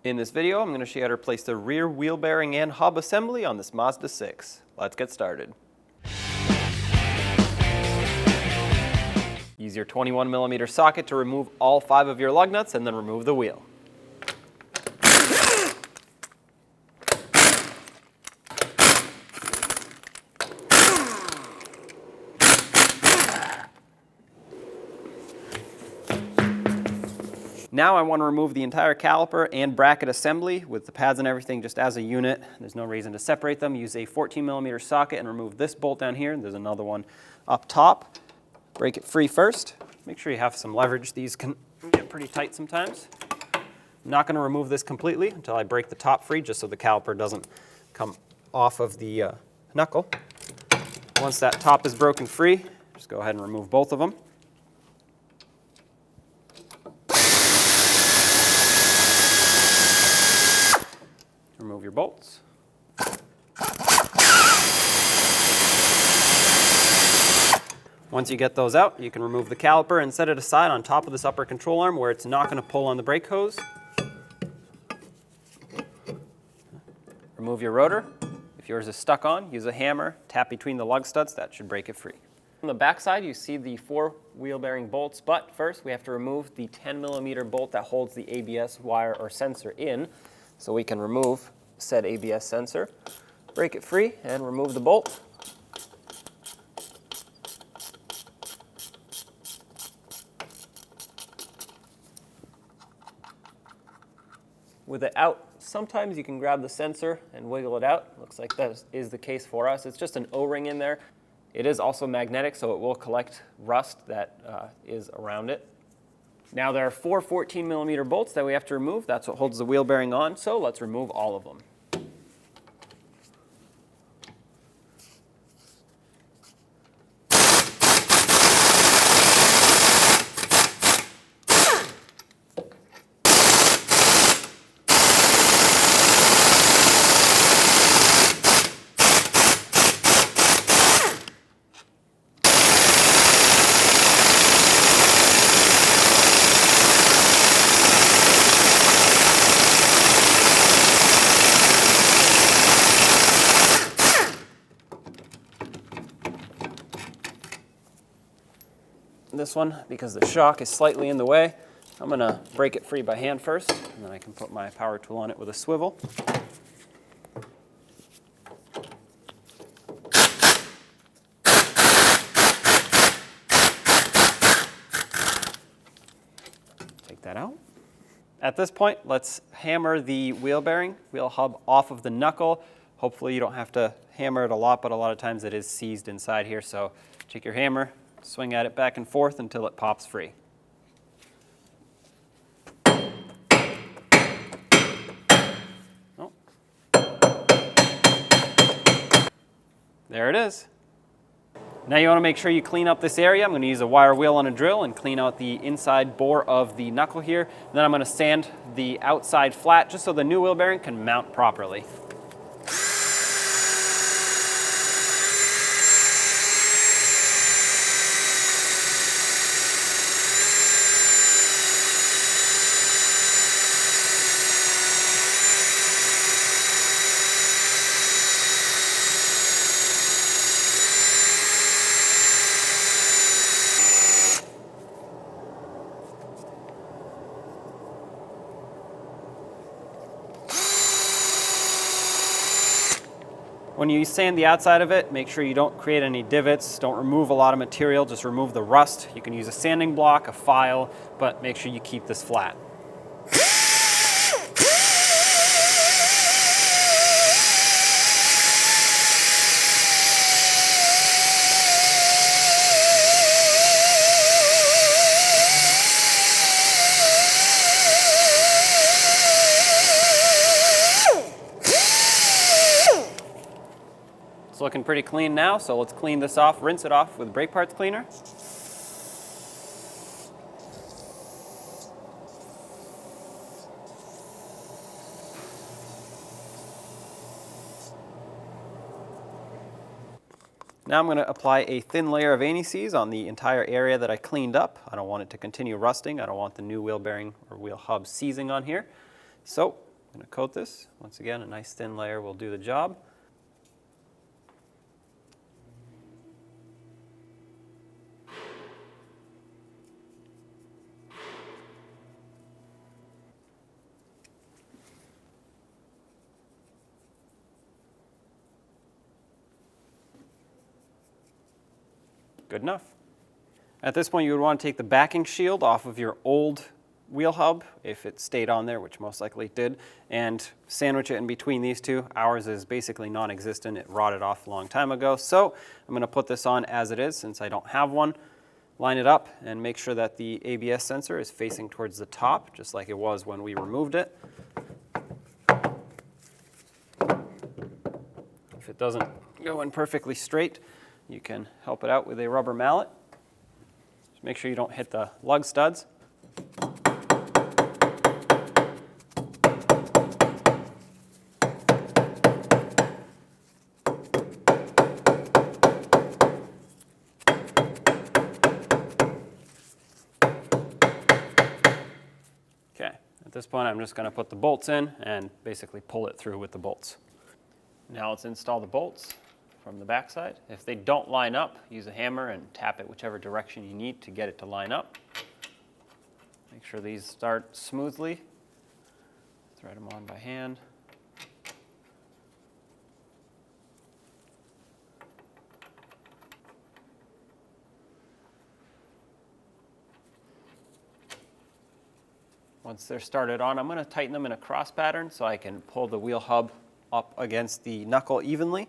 In this video, I'm going to show you how to replace the rear wheel bearing and hub assembly on this Mazda 6. Let's get started. Use your 21mm socket to remove all 5 of your lug nuts and then remove the wheel. Now I want to remove the entire caliper and bracket assembly with the pads and everything just as a unit. There's no reason to separate them. Use a 14mm socket and remove this bolt down here. There's another one up top. Break it free first. Make sure you have some leverage. These can get pretty tight sometimes. I'm not going to remove this completely until I break the top free, just so the caliper doesn't come off of the knuckle. Once that top is broken free, just go ahead and remove both of them. Remove your bolts. Once you get those out, you can remove the caliper and set it aside on top of this upper control arm where it's not going to pull on the brake hose. Remove your rotor. If yours is stuck on, use a hammer, tap between the lug studs. That should break it free. On the back side, you see the 4 wheel bearing bolts, but first we have to remove the 10mm bolt that holds the ABS wire or sensor in. So we can remove said ABS sensor, break it free, and remove the bolt. With it out, sometimes you can grab the sensor and wiggle it out. Looks like that is the case for us. It's just an O-ring in there. It is also magnetic, so it will collect rust that is around it. Now there are 4 14mm bolts that we have to remove. That's what holds the wheel bearing on, so let's remove all of them. This one, because the shock is slightly in the way, I'm going to break it free by hand first, and then I can put my power tool on it with a swivel. Take that out. At this point, let's hammer the wheel bearing, wheel hub off of the knuckle. Hopefully you don't have to hammer it a lot, but a lot of times it is seized inside here, so take your hammer, swing at it back and forth until it pops free. Oh. There it is. Now you want to make sure you clean up this area. I'm going to use a wire wheel on a drill and clean out the inside bore of the knuckle here. And then I'm going to sand the outside flat just so the new wheel bearing can mount properly. When you sand the outside of it, make sure you don't create any divots, don't remove a lot of material, just remove the rust. You can use a sanding block, a file, but make sure you keep this flat. It's looking pretty clean now, so let's clean this off, rinse it off with brake parts cleaner. Now I'm going to apply a thin layer of anti-seize on the entire area that I cleaned up. I don't want it to continue rusting. I don't want the new wheel bearing or wheel hub seizing on here. So I'm going to coat this. Once again, a nice thin layer will do the job. Good enough. At this point, you would want to take the backing shield off of your old wheel hub, if it stayed on there, which most likely it did, and sandwich it in between these two. Ours is basically non-existent. It rotted off a long time ago. So I'm going to put this on as it is since I don't have one. Line it up and make sure that the ABS sensor is facing towards the top, just like it was when we removed it. If it doesn't go in perfectly straight, you can help it out with a rubber mallet. Just make sure you don't hit the lug studs. Okay, at this point I'm just going to put the bolts in and basically pull it through with the bolts. Now let's install the bolts from the backside. If they don't line up, use a hammer and tap it whichever direction you need to get it to line up. Make sure these start smoothly. Thread them on by hand. Once they're started on, I'm going to tighten them in a cross pattern so I can pull the wheel hub up against the knuckle evenly.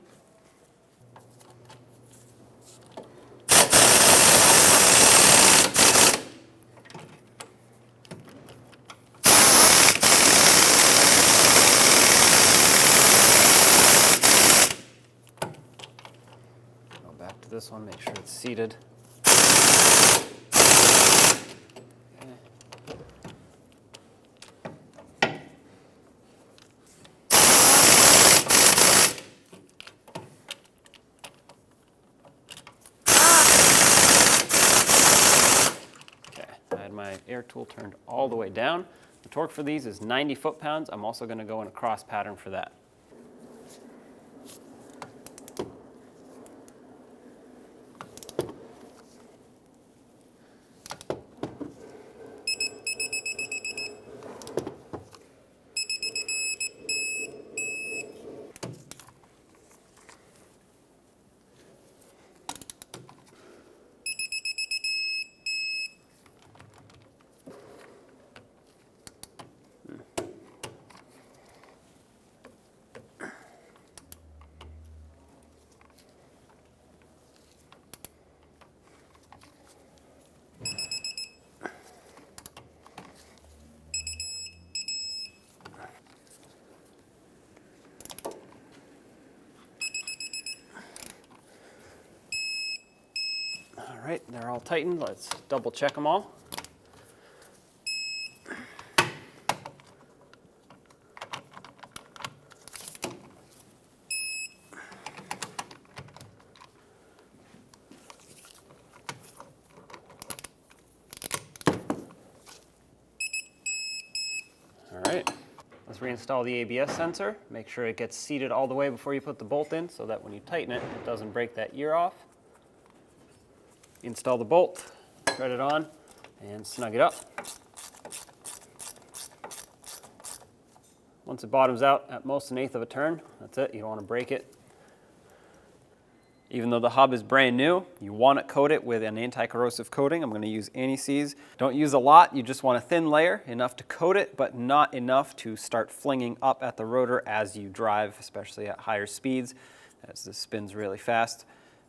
This one, make sure it's seated. Okay, I had my air tool turned all the way down. The torque for these is 90 foot-pounds. I'm also going to go in a cross pattern for that. All right, they're all tightened. Let's double check them all. All right, let's reinstall the ABS sensor. Make sure it gets seated all the way before you put the bolt in so that when you tighten it, it doesn't break that ear off. Install the bolt, thread it on, and snug it up. Once it bottoms out at most 1/8 of a turn, that's it. You don't want to break it. Even though the hub is brand new, you want to coat it with an anti-corrosive coating. I'm going to use anti-seize. Don't use a lot. You just want a thin layer, enough to coat it, but not enough to start flinging up at the rotor as you drive, especially at higher speeds, as this spins really fast.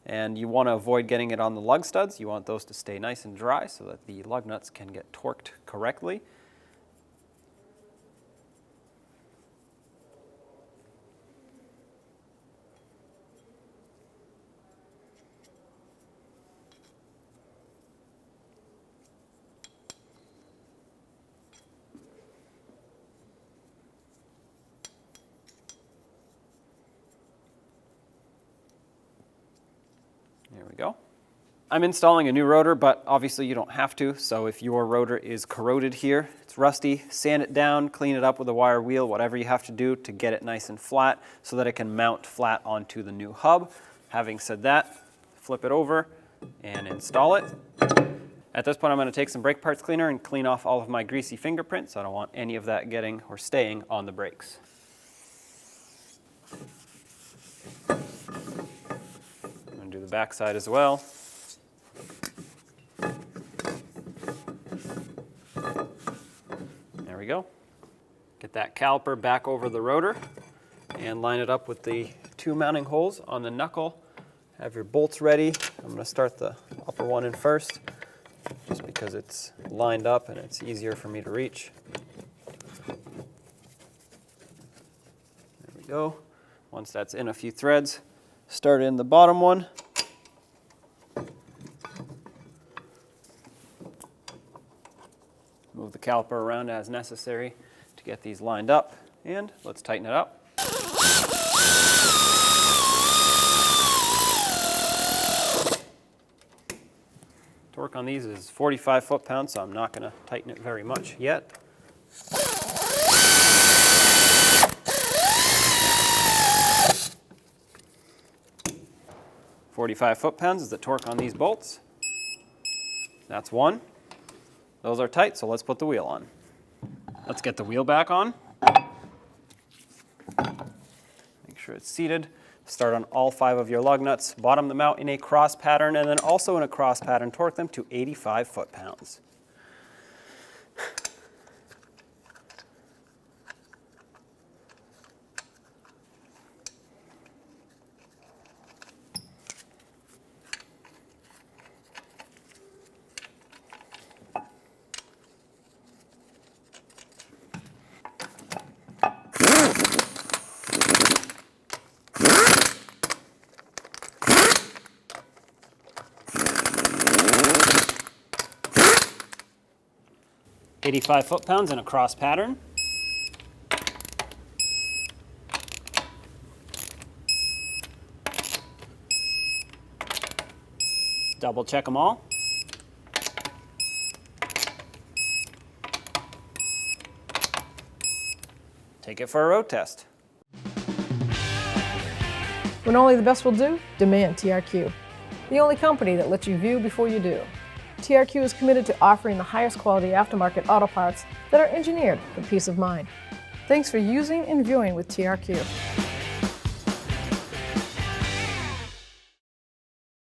And you want to avoid getting it on the lug studs. You want those to stay nice and dry so that the lug nuts can get torqued correctly. There we go. I'm installing a new rotor, but obviously you don't have to. So if your rotor is corroded here, it's it's rusty, sand it down, clean it up with a wire wheel, whatever you have to do to get it nice and flat so that it can mount flat onto the new hub. Having said that, flip it over and install it. At this point, I'm going to take some brake parts cleaner and clean off all of my greasy fingerprints. I don't want any of that getting or staying on the brakes. I'm going to do the back side as well. There we go. Get that caliper back over the rotor and line it up with the 2 mounting holes on the knuckle. Have your bolts ready. I'm going to start the upper one in first, just because it's lined up and it's easier for me to reach. There we go. Once that's in a few threads, start in the bottom one. Move the caliper around as necessary to get these lined up, and let's tighten it up. Torque on these is 45 foot-pounds, so I'm not going to tighten it very much yet. .45 foot-pounds is the torque on these bolts. That's one. Those are tight, so let's put the wheel on. Let's get the wheel back on. Make sure it's seated. Start on all 5 of your lug nuts, bottom them out in a cross pattern, and then also in a cross pattern, torque them to 85 foot-pounds. .85 foot-pounds in a cross pattern. Double check them all. Take it for a road test. When only the best will do, demand TRQ. The only company that lets you view before you do. TRQ is committed to offering the highest quality aftermarket auto parts that are engineered for peace of mind. Thanks for using and viewing with TRQ.